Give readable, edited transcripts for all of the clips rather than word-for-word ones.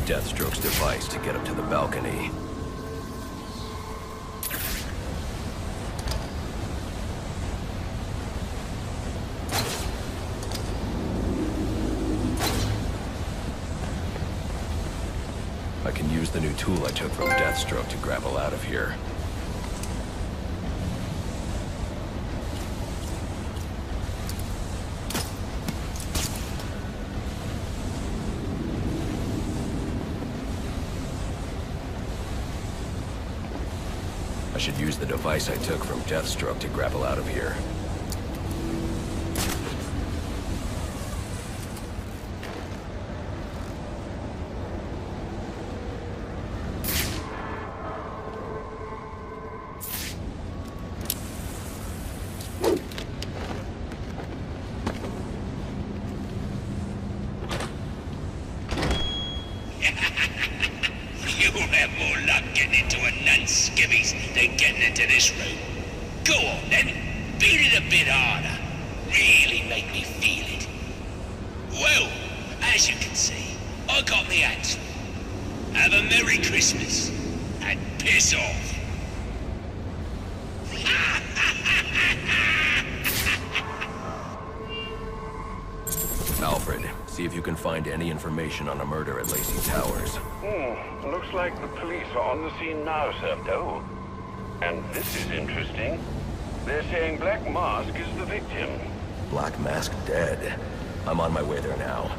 Deathstroke's device to get up to the balcony. I can use the new tool I took from Deathstroke to grapple out of here. I should use the device I took from Deathstroke to grapple out of here. You'll have more luck getting into a nun's skivvies than getting into this room. Go on then, beat it a bit harder. Really make me feel it. Well, as you can see, I got me answer. Have a Merry Christmas, and piss off. Alfred, see if you can find any information on a murder at Lacey Towers. Looks like the police are on the scene now, sir. Oh. And this is interesting. They're saying Black Mask is the victim. Black Mask dead. I'm on my way there now.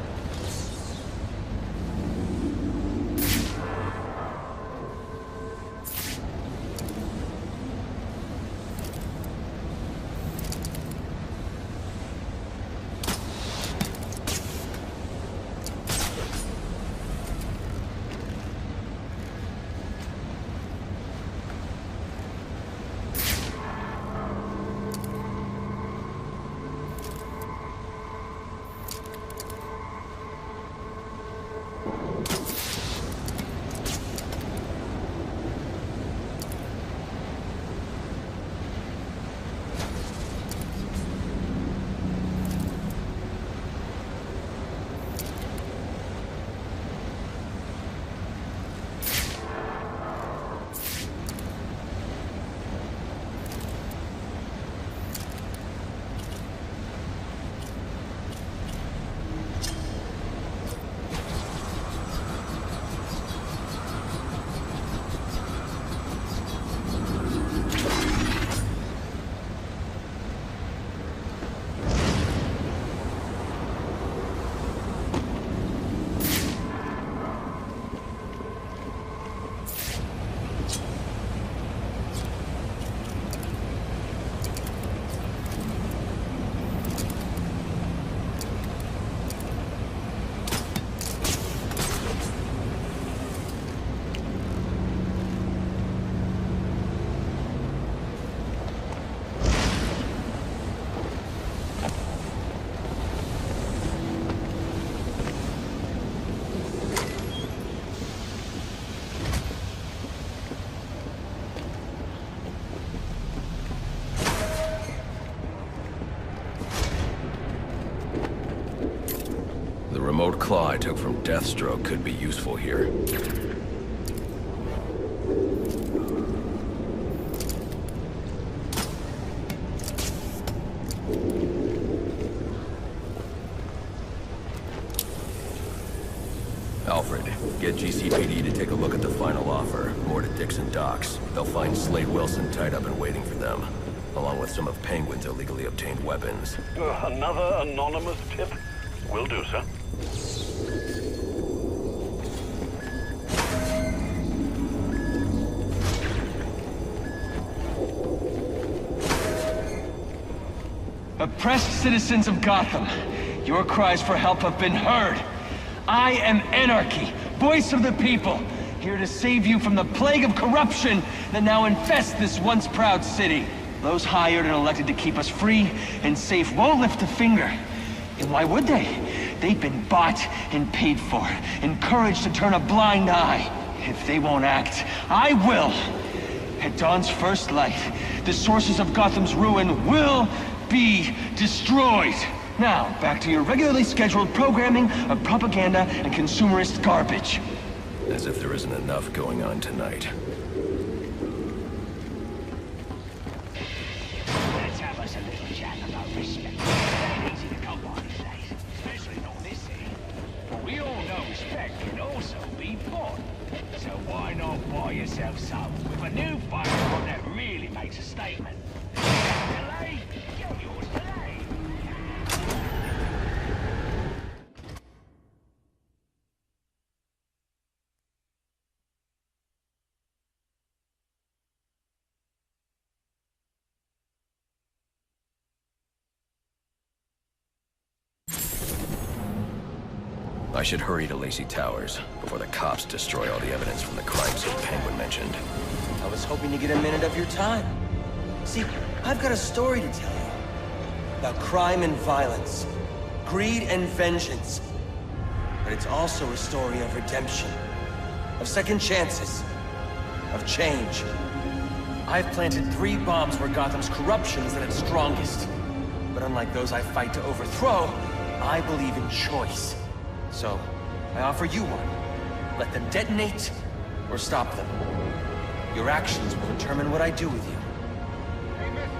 The remote claw I took from Deathstroke could be useful here. Alfred, get GCPD to take a look at the final offer, more to Dixon Docks. They'll find Slade Wilson tied up and waiting for them, along with some of Penguin's illegally obtained weapons. Another anonymous tip? Will do, sir. Oppressed citizens of Gotham, your cries for help have been heard. I am Anarchy, voice of the people, here to save you from the plague of corruption that now infests this once proud city. Those hired and elected to keep us free and safe won't lift a finger. And why would they? They've been bought and paid for, encouraged to turn a blind eye. If they won't act, I will. At dawn's first light, the sources of Gotham's ruin will be destroyed. Now, back to your regularly scheduled programming of propaganda and consumerist garbage. As if there isn't enough going on tonight. Let's have us a little chat about respect. It's easy to come by these days, especially on this end. But we all know respect can also be bought. So why not buy yourself some with a new firearm that really makes a statement? Delay, get yours today. I should hurry to Lacey Towers before the cops destroy all the evidence from the crime scene Penguin mentioned. I was hoping to get a minute of your time. See, I've got a story to tell you. About crime and violence. Greed and vengeance. But it's also a story of redemption. Of second chances. Of change. I've planted 3 bombs where Gotham's corruption is at its strongest. But unlike those I fight to overthrow, I believe in choice. So, I offer you one. Let them detonate, or stop them. Your actions will determine what I do with you. Hey, miss,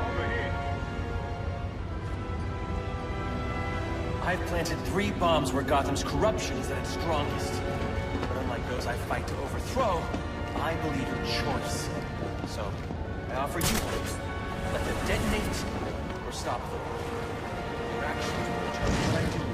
over here. I've planted 3 bombs where Gotham's corruption is at its strongest. But unlike those I fight to overthrow, I believe in choice. So, I offer you one. Let them detonate, or stop them. Your actions will determine what I do with you.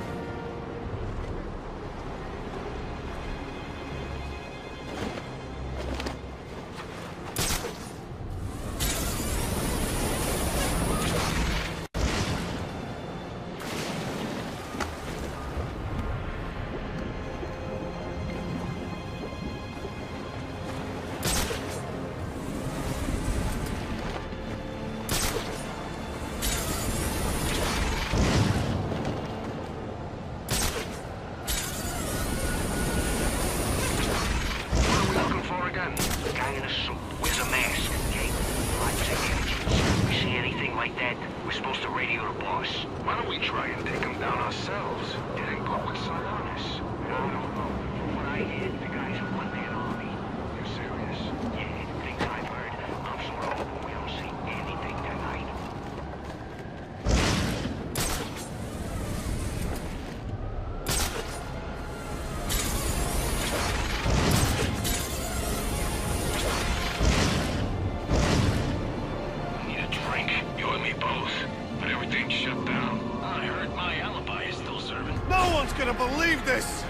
Gonna believe this!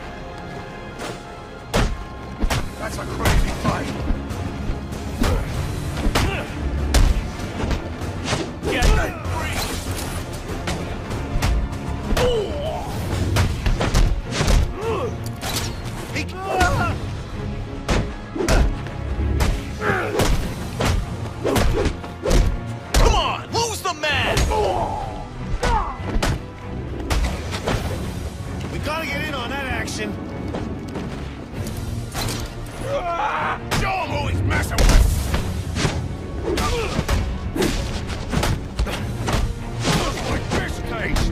That's a crazy fight! Get that free! Come on! Who's the man? Gotta get in on that action. Show him who he's messing with. Like fish cage.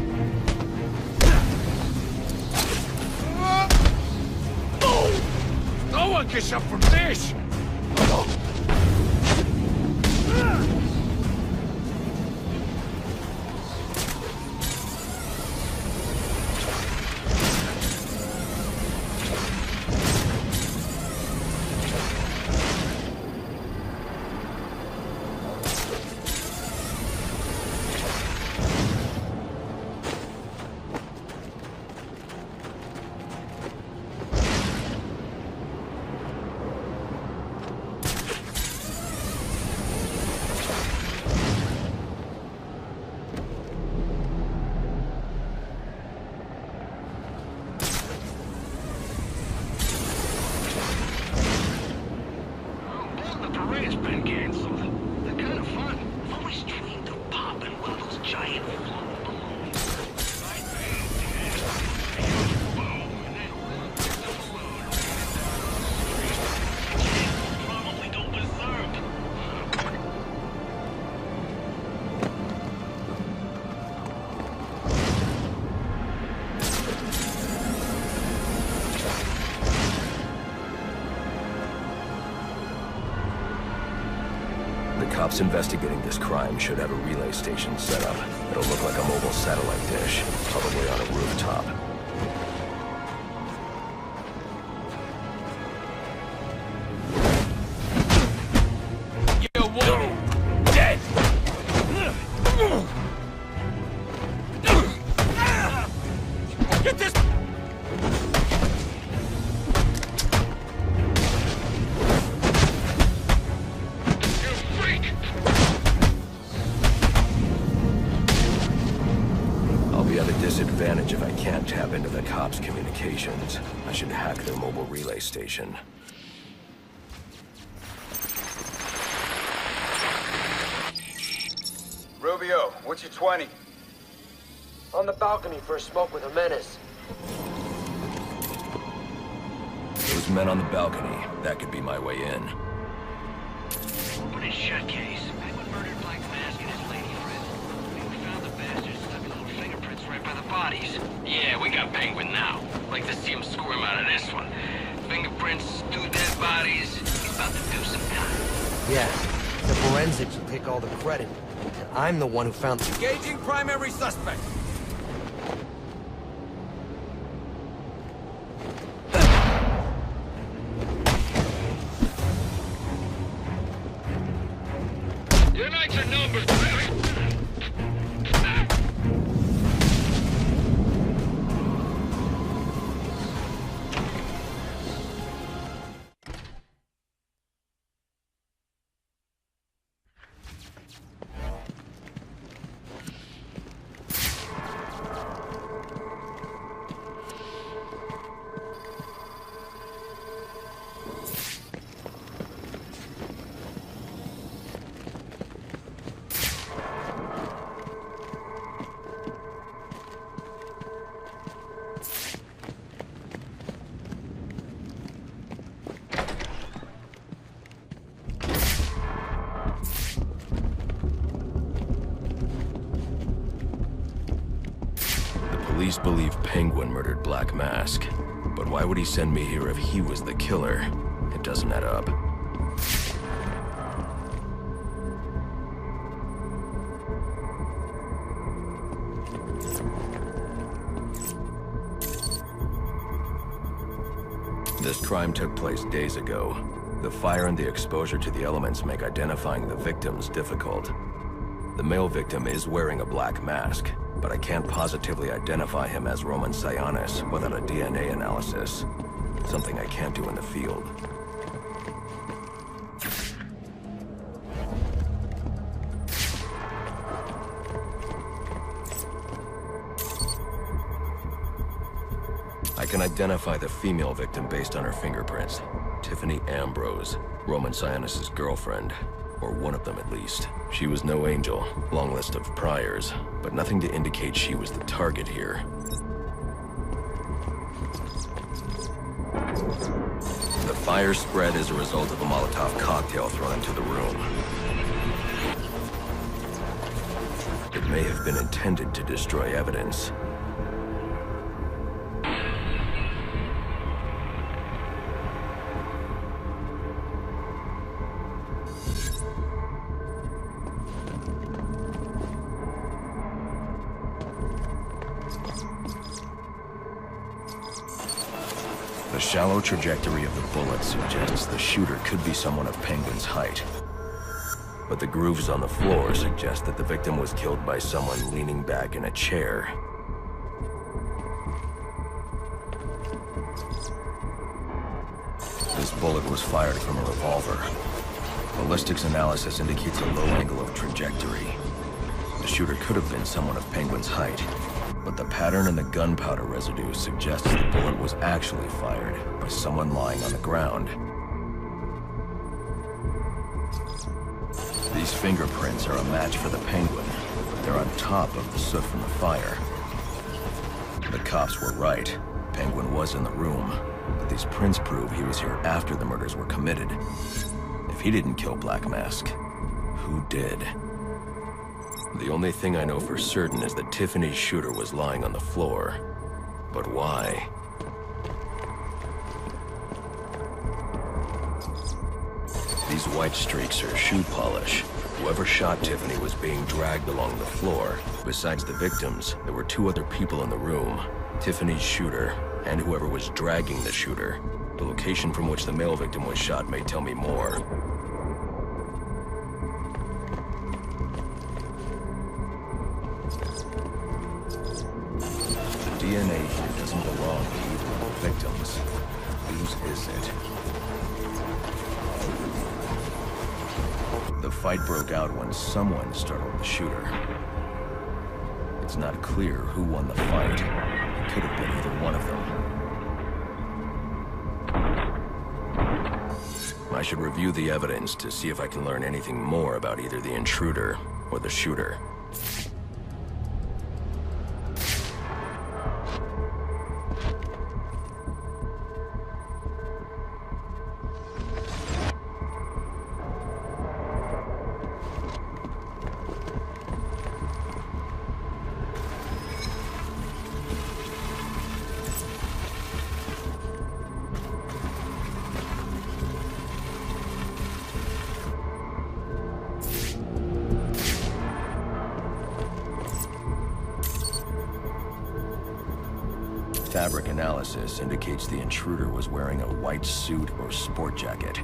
No one gets up from this. cops investigating this crime should have a relay station set up. It'll look like a mobile satellite dish, probably on a rooftop. You're one dead! Get this! Disadvantage if I can't tap into the cops' communications. I should hack their mobile relay station. Rubio, what's your 20? On the balcony for a smoke with a menace. Those men on the balcony, that could be my way in. Open his shut case. Penguin murdered Black Mask and his lady friend. We found the bastards stuck little fingerprints right by the bodies. Yeah, we got Penguin now. Like to see him squirm out of this one. Fingerprints, 2 dead bodies. He's about to do some time. Yeah, the forensics will take all the credit. And I'm the one who found the... Engaging primary suspect. Your nights are numbered. Police believe Penguin murdered Black Mask. But why would he send me here if he was the killer? It doesn't add up. This crime took place days ago. The fire and the exposure to the elements make identifying the victims difficult. The male victim is wearing a black mask, but I can't positively identify him as Roman Sionis without a DNA analysis. Something I can't do in the field. I can identify the female victim based on her fingerprints. Tiffany Ambrose, Roman Sionis' girlfriend. Or one of them at least. She was no angel, long list of priors, but nothing to indicate she was the target here. The fire spread as a result of a Molotov cocktail thrown into the room. It may have been intended to destroy evidence. The shallow trajectory of the bullet suggests the shooter could be someone of Penguin's height. But the grooves on the floor suggest that the victim was killed by someone leaning back in a chair. This bullet was fired from a revolver. Ballistics analysis indicates a low angle of trajectory. The shooter could have been someone of Penguin's height. But the pattern in the gunpowder residue suggests the bullet was actually fired by someone lying on the ground. These fingerprints are a match for the Penguin. They're on top of the soot from the fire. The cops were right. Penguin was in the room, but these prints prove he was here after the murders were committed. If he didn't kill Black Mask, who did? The only thing I know for certain is that Tiffany's shooter was lying on the floor. But why? These white streaks are shoe polish. Whoever shot Tiffany was being dragged along the floor. Besides the victims, there were 2 other people in the room. Tiffany's shooter, and whoever was dragging the shooter. The location from which the male victim was shot may tell me more. The DNA here doesn't belong to either of the victims. Whose is it? The fight broke out when someone startled the shooter. It's not clear who won the fight. It could have been either one of them. I should review the evidence to see if I can learn anything more about either the intruder or the shooter. Fabric analysis indicates the intruder was wearing a white suit or sport jacket.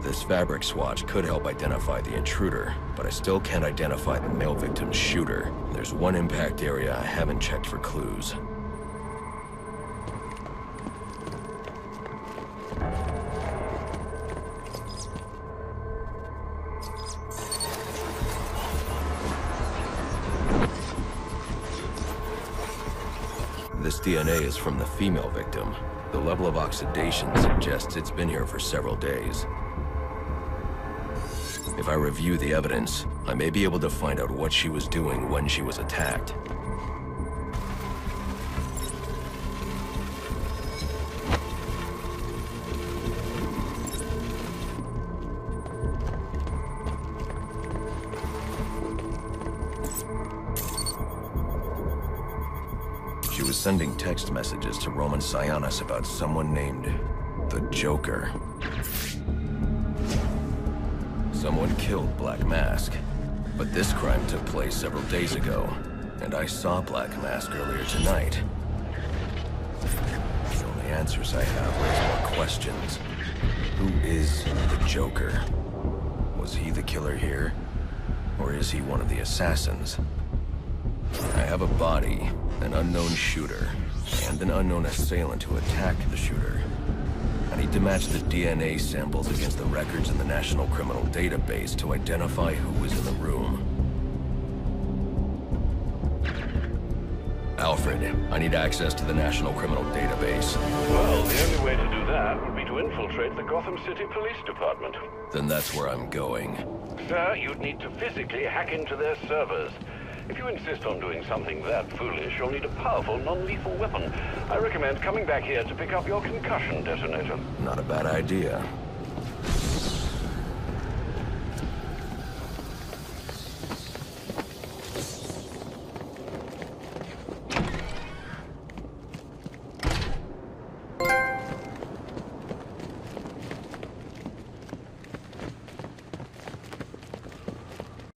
This fabric swatch could help identify the intruder, but I still can't identify the male victim's shooter. There's one impact area I haven't checked for clues. This DNA is from the female victim. The level of oxidation suggests it's been here for several days. If I review the evidence, I may be able to find out what she was doing when she was attacked. She was sending text messages to Roman Sionis about someone named the Joker. Someone killed Black Mask, but this crime took place several days ago, and I saw Black Mask earlier tonight. The only answers I have raise more questions. Who is the Joker? Was he the killer here? Or is he one of the assassins? I have a body, an unknown shooter, and an unknown assailant who attacked the shooter. I need to match the DNA samples against the records in the National Criminal Database to identify who was in the room. Alfred, I need access to the National Criminal Database. Well, the only way to do that would be to infiltrate the Gotham City Police Department. Then that's where I'm going. Sir, you'd need to physically hack into their servers. If you insist on doing something that foolish, you'll need a powerful, non-lethal weapon. I recommend coming back here to pick up your concussion detonator. Not a bad idea.